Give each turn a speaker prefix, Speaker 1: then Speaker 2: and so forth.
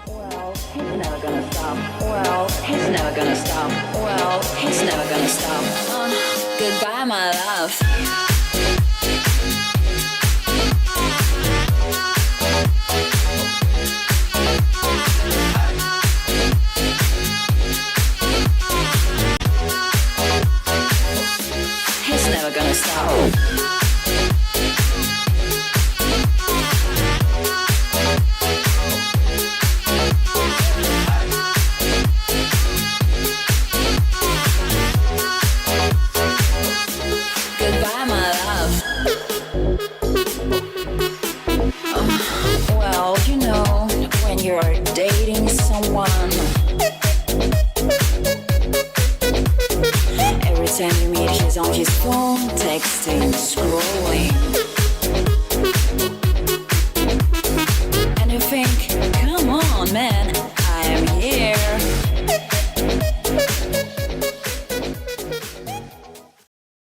Speaker 1: Well, he's never gonna stop. Well, he's never gonna stop. Well, he's never gonna stop. Goodbye, my love.